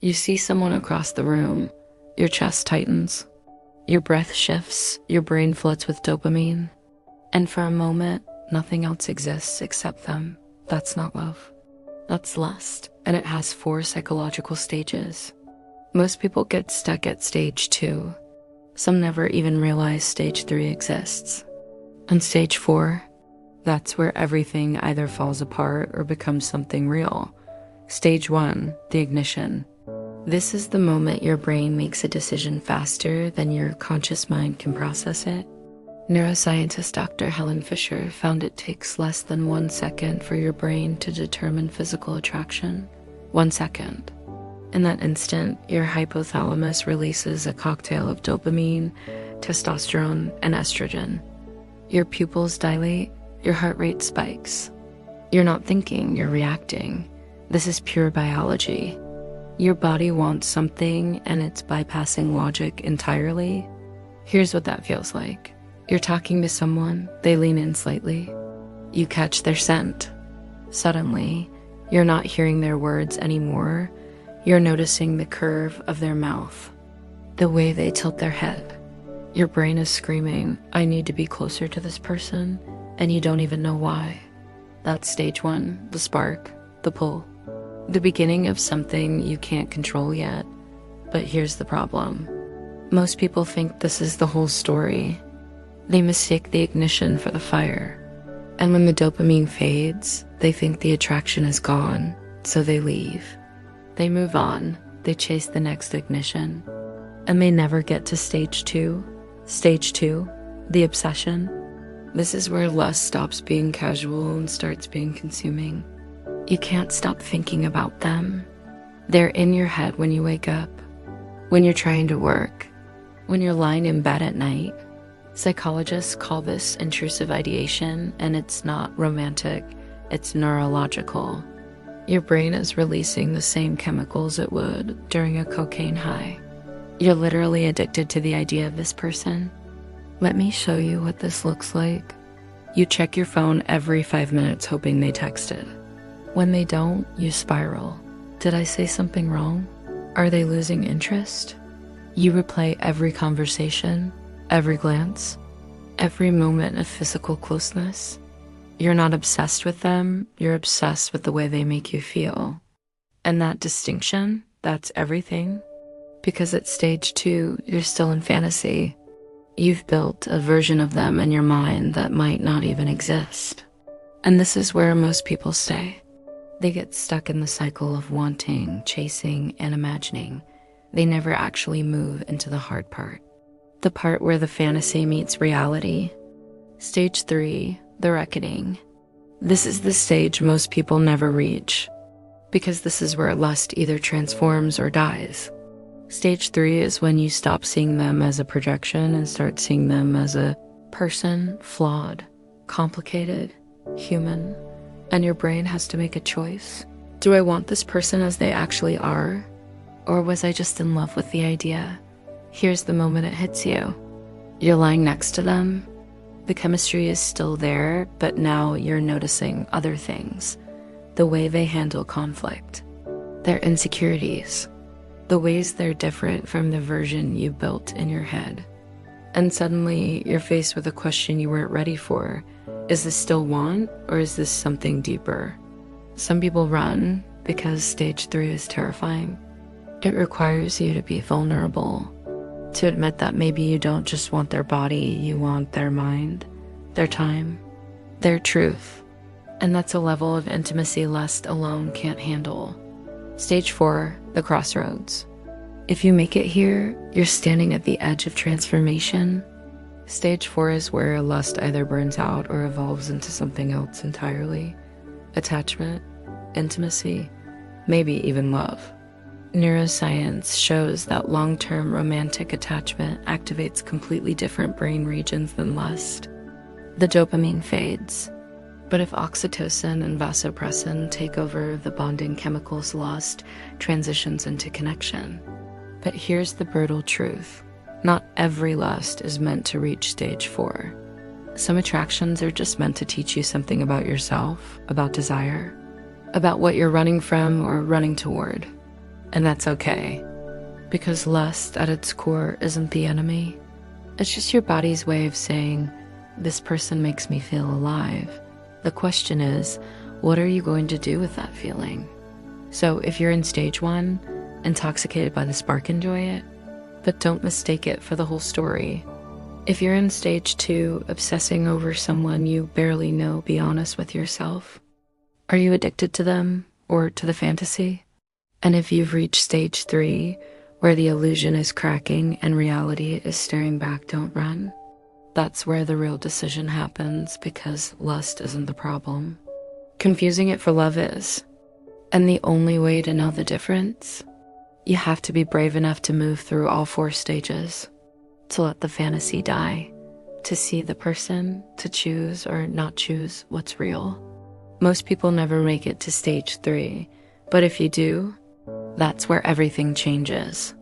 You see someone across the room, your chest tightens, your breath shifts, your brain floods with dopamine, and for a moment, nothing else exists except them. That's not love. That's lust, and it has 4 psychological stages. Most people get stuck at stage 2. Some never even realize stage 3 exists. And stage 4, that's where everything either falls apart or becomes something real. Stage 1, the ignition. This is the moment your brain makes a decision faster than your conscious mind can process it. Neuroscientist Dr. Helen Fisher found it takes less than 1 second for your brain to determine physical attraction. 1 second. In that instant, your hypothalamus releases a cocktail of dopamine, testosterone, and estrogen. Your pupils dilate, your heart rate spikes. You're not thinking, you're reacting. This is pure biology. Your body wants something and it's bypassing logic entirely. Here's what that feels like. You're talking to someone, they lean in slightly. You catch their scent. Suddenly, you're not hearing their words anymore. You're noticing the curve of their mouth, the way they tilt their head. Your brain is screaming, I need to be closer to this person, and you don't even know why. That's stage 1, the spark, the pull. The beginning of something you can't control yet. But here's the problem. Most people think this is the whole story. They mistake the ignition for the fire. And when the dopamine fades, they think the attraction is gone, so they leave. They move on, they chase the next ignition, and they never get to stage 2. Stage 2, the obsession. This is where lust stops being casual and starts being consuming. You can't stop thinking about them. They're in your head when you wake up, when you're trying to work, when you're lying in bed at night. Psychologists call this intrusive ideation, and it's not romantic, it's neurological. Your brain is releasing the same chemicals it would during a cocaine high. You're literally addicted to the idea of this person. Let me show you what this looks like. You check your phone every 5 minutes hoping they texted. When they don't, you spiral. Did I say something wrong? Are they losing interest? You replay every conversation, every glance, every moment of physical closeness. You're not obsessed with them, you're obsessed with the way they make you feel. And that distinction, that's everything. Because at stage 2, you're still in fantasy. You've built a version of them in your mind that might not even exist. And this is where most people stay. They get stuck in the cycle of wanting, chasing, and imagining. They never actually move into the hard part. The part where the fantasy meets reality. Stage 3, the reckoning. This is the stage most people never reach, because this is where lust either transforms or dies. Stage 3 is when you stop seeing them as a projection and start seeing them as a person, flawed, complicated, human, and your brain has to make a choice. Do I want this person as they actually are? Or was I just in love with the idea? Here's the moment it hits you. You're lying next to them. The chemistry is still there, but now you're noticing other things. The way they handle conflict, their insecurities, the ways they're different from the version you built in your head. And suddenly you're faced with a question you weren't ready for. Is this still want, or is this something deeper? Some people run because stage 3 is terrifying. It requires you to be vulnerable, to admit that maybe you don't just want their body, you want their mind, their time, their truth. And that's a level of intimacy lust alone can't handle. Stage 4, the crossroads. If you make it here, you're standing at the edge of transformation. Stage 4 is where lust either burns out or evolves into something else entirely. Attachment, intimacy, maybe even love. Neuroscience shows that long-term romantic attachment activates completely different brain regions than lust. The dopamine fades. But if oxytocin and vasopressin take over, the bonding chemicals lust transitions into connection. But here's the brutal truth. Not every lust is meant to reach stage 4. Some attractions are just meant to teach you something about yourself, about desire, about what you're running from or running toward. And that's okay, because lust at its core isn't the enemy. It's just your body's way of saying, this person makes me feel alive. The question is, what are you going to do with that feeling? So if you're in stage 1, intoxicated by the spark, enjoy it, but don't mistake it for the whole story. If you're in stage 2, obsessing over someone you barely know, be honest with yourself. Are you addicted to them or to the fantasy? And if you've reached stage 3, where the illusion is cracking and reality is staring back, don't run. That's where the real decision happens, because lust isn't the problem. Confusing it for love is. And the only way to know the difference, you have to be brave enough to move through all 4 stages, to let the fantasy die, to see the person, to choose or not choose what's real. Most people never make it to stage 3, but if you do, that's where everything changes.